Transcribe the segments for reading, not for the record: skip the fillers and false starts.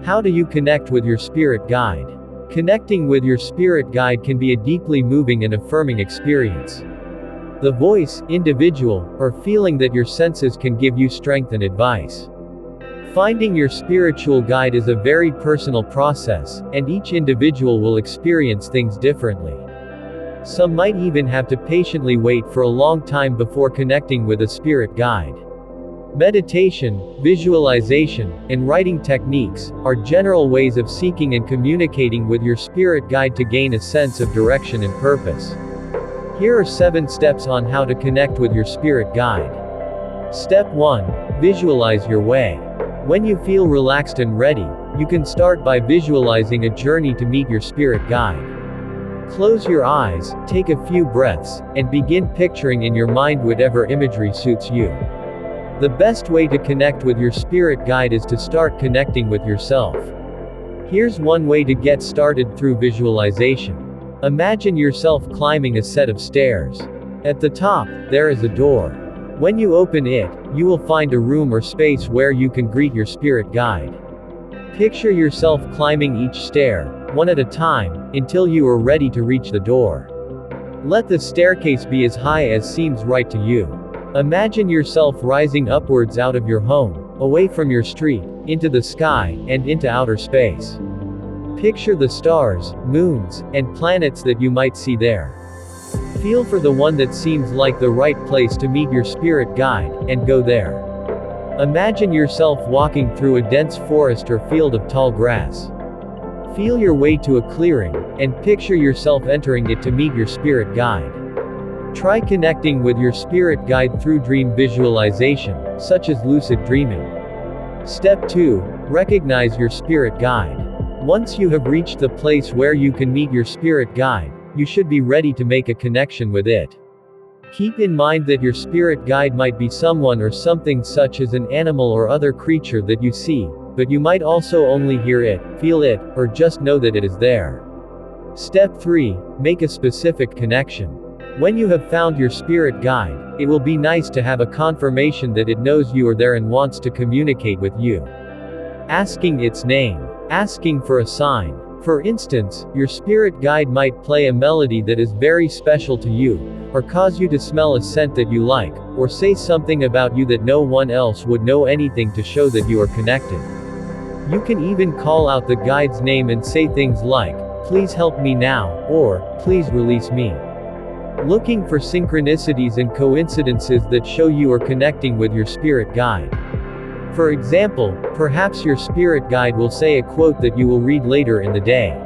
How do you connect with your spirit guide? Connecting with your spirit guide can be a deeply moving and affirming experience. The voice, individual, or feeling that your senses can give you strength and advice. Finding your spiritual guide is a very personal process, and each individual will experience things differently. Some might even have to patiently wait for a long time before connecting with a spirit guide. Meditation, visualization, and writing techniques are general ways of seeking and communicating with your spirit guide to gain a sense of direction and purpose. Here are 7 steps on how to connect with your spirit guide. Step 1. Visualize your way. When you feel relaxed and ready, you can start by visualizing a journey to meet your spirit guide. Close your eyes, take a few breaths, and begin picturing in your mind whatever imagery suits you. The best way to connect with your spirit guide is to start connecting with yourself. Here's one way to get started through visualization. Imagine yourself climbing a set of stairs. At the top, there is a door. When you open it, you will find a room or space where you can greet your spirit guide. Picture yourself climbing each stair, one at a time, until you are ready to reach the door. Let the staircase be as high as seems right to you. Imagine yourself rising upwards out of your home, away from your street, into the sky, and into outer space. Picture the stars, moons, and planets that you might see there. Feel for the one that seems like the right place to meet your spirit guide, and go there. Imagine yourself walking through a dense forest or field of tall grass. Feel your way to a clearing, and picture yourself entering it to meet your spirit guide. Try connecting with your spirit guide through dream visualization, such as lucid dreaming. Step 2. Recognize your spirit guide. Once you have reached the place where you can meet your spirit guide, you should be ready to make a connection with it. Keep in mind that your spirit guide might be someone or something such as an animal or other creature that you see, but you might also only hear it, feel it, or just know that it is there. Step 3. Make a specific connection. When you have found your spirit guide, it will be nice to have a confirmation that it knows you are there and wants to communicate with you. Asking its name. Asking for a sign. For instance, your spirit guide might play a melody that is very special to you, or cause you to smell a scent that you like, or say something about you that no one else would know anything to show that you are connected. You can even call out the guide's name and say things like, "Please help me now," or, "Please release me." Looking for synchronicities and coincidences that show you are connecting with your spirit guide. For example, perhaps your spirit guide will say a quote that you will read later in the day.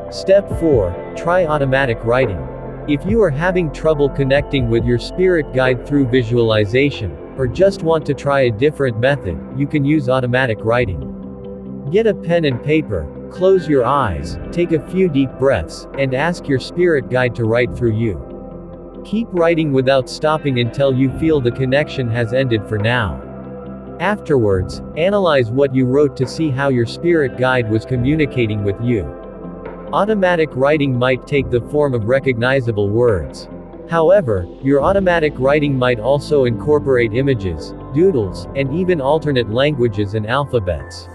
Step 4. Try automatic writing. If you are having trouble connecting with your spirit guide through visualization, or just want to try a different method, you can use automatic writing. Get a pen and paper, close your eyes, take a few deep breaths, and ask your spirit guide to write through you. Keep writing without stopping until you feel the connection has ended for now. Afterwards, analyze what you wrote to see how your spirit guide was communicating with you. Automatic writing might take the form of recognizable words. However, your automatic writing might also incorporate images, doodles, and even alternate languages and alphabets.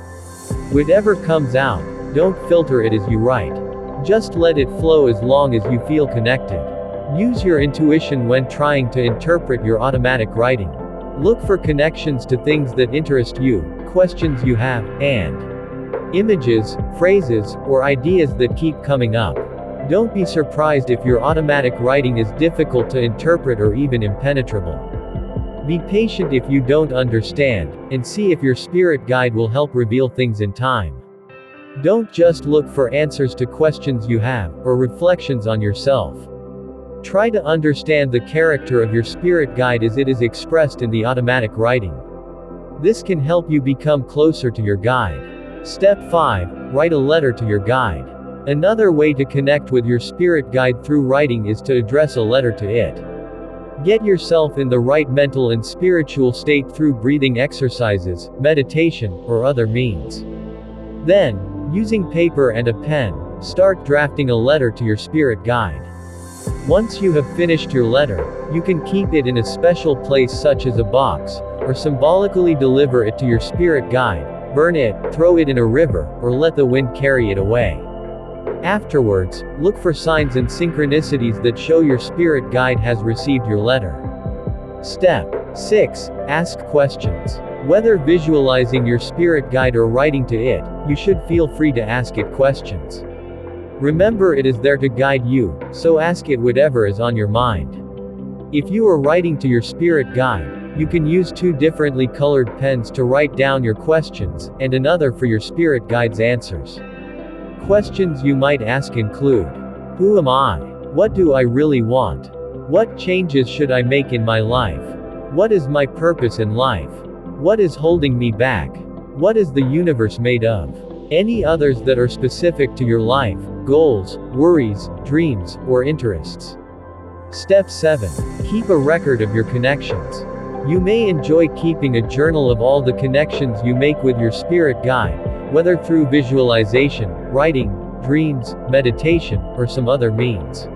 Whatever comes out, don't filter it as you write. Just let it flow as long as you feel connected. Use your intuition when trying to interpret your automatic writing. Look for connections to things that interest you, questions you have, and images, phrases, or ideas that keep coming up. Don't be surprised if your automatic writing is difficult to interpret or even impenetrable. Be patient if you don't understand, and see if your spirit guide will help reveal things in time. Don't just look for answers to questions you have, or reflections on yourself. Try to understand the character of your spirit guide as it is expressed in the automatic writing. This can help you become closer to your guide. Step 5. Write a letter to your guide. Another way to connect with your spirit guide through writing is to address a letter to it. Get yourself in the right mental and spiritual state through breathing exercises, meditation, or other means. Then, using paper and a pen, start drafting a letter to your spirit guide. Once you have finished your letter, you can keep it in a special place such as a box, or symbolically deliver it to your spirit guide, burn it, throw it in a river, or let the wind carry it away. Afterwards, look for signs and synchronicities that show your spirit guide has received your letter. Step 6. Ask questions. Whether visualizing your spirit guide or writing to it, you should feel free to ask it questions. Remember, it is there to guide you, so ask it whatever is on your mind. If you are writing to your spirit guide, you can use 2 differently colored pens to write down your questions, and another for your spirit guide's answers. Questions you might ask include: who am I? What do I really want? What changes should I make in my life? What is my purpose in life? What is holding me back? What is the universe made of? Any others that are specific to your life, goals, worries, dreams, or interests. Step 7. Keep a record of your connections. You may enjoy keeping a journal of all the connections you make with your spirit guide, whether through visualization, writing, dreams, meditation, or some other means.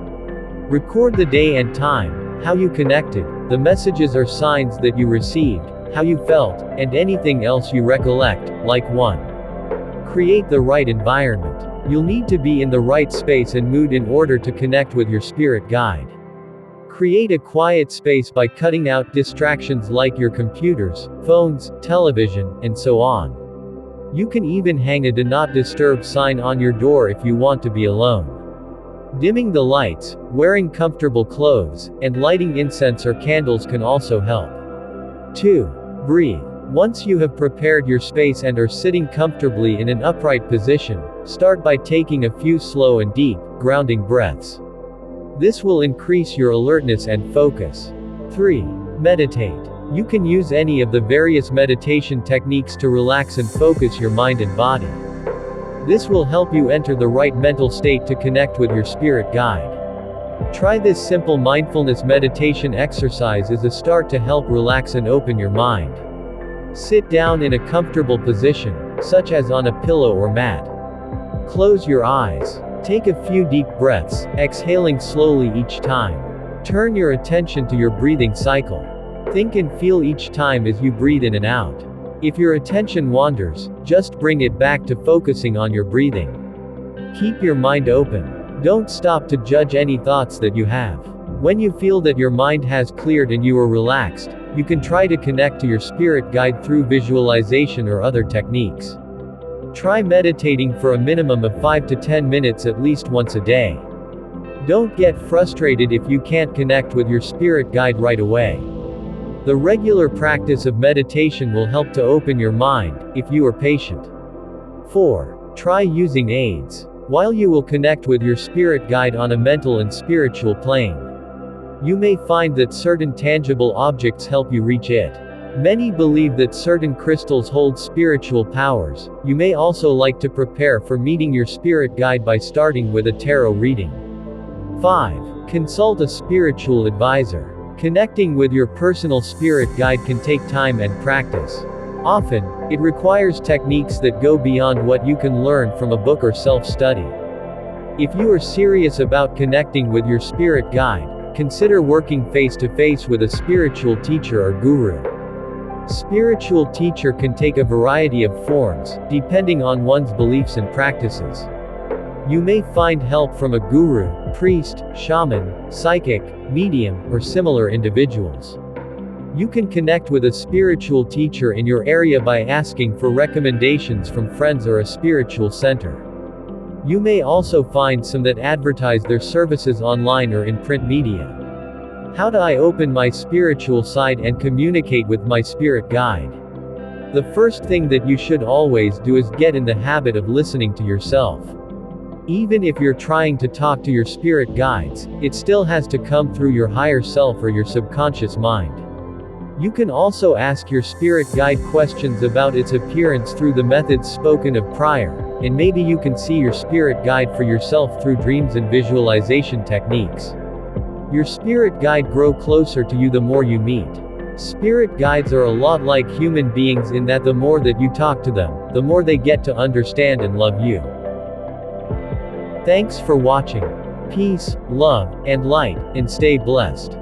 Record the day and time, how you connected, the messages or signs that you received, how you felt, and anything else you recollect. Like 1. Create the right environment. You'll need to be in the right space and mood in order to connect with your spirit guide. Create a quiet space by cutting out distractions like your computers, phones, television, and so on. You can even hang a "Do Not Disturb" sign on your door if you want to be alone. Dimming the lights, wearing comfortable clothes, and lighting incense or candles can also help. 2. Breathe. Once you have prepared your space and are sitting comfortably in an upright position, start by taking a few slow and deep, grounding breaths. This will increase your alertness and focus. 3. Meditate. You can use any of the various meditation techniques to relax and focus your mind and body. This will help you enter the right mental state to connect with your spirit guide. Try this simple mindfulness meditation exercise as a start to help relax and open your mind. Sit down in a comfortable position, such as on a pillow or mat. Close your eyes. Take a few deep breaths, exhaling slowly each time. Turn your attention to your breathing cycle. Think and feel each time as you breathe in and out. If your attention wanders, just bring it back to focusing on your breathing. Keep your mind open. Don't stop to judge any thoughts that you have. When you feel that your mind has cleared and you are relaxed, you can try to connect to your spirit guide through visualization or other techniques. Try meditating for a minimum of 5 to 10 minutes at least once a day. Don't get frustrated if you can't connect with your spirit guide right away. The regular practice of meditation will help to open your mind, if you are patient. 4. Try using aids. While you will connect with your spirit guide on a mental and spiritual plane, you may find that certain tangible objects help you reach it. Many believe that certain crystals hold spiritual powers. You may also like to prepare for meeting your spirit guide by starting with a tarot reading. 5. Consult a spiritual advisor. Connecting with your personal spirit guide can take time and practice. Often, it requires techniques that go beyond what you can learn from a book or self-study. If you are serious about connecting with your spirit guide, consider working face-to-face with a spiritual teacher or guru. Spiritual teacher can take a variety of forms, depending on one's beliefs and practices. You may find help from a guru, priest, shaman, psychic, medium, or similar individuals. You can connect with a spiritual teacher in your area by asking for recommendations from friends or a spiritual center. You may also find some that advertise their services online or in print media. How do I open my spiritual side and communicate with my spirit guide? The first thing that you should always do is get in the habit of listening to yourself. Even if you're trying to talk to your spirit guides, it still has to come through your higher self or your subconscious mind. You can also ask your spirit guide questions about its appearance through the methods spoken of prior, and maybe you can see your spirit guide for yourself through dreams and visualization techniques. Your spirit guide grow closer to you the more you meet. Spirit guides are a lot like human beings in that the more that you talk to them, the more they get to understand and love you. Thanks for watching. Peace, love, and light, and stay blessed.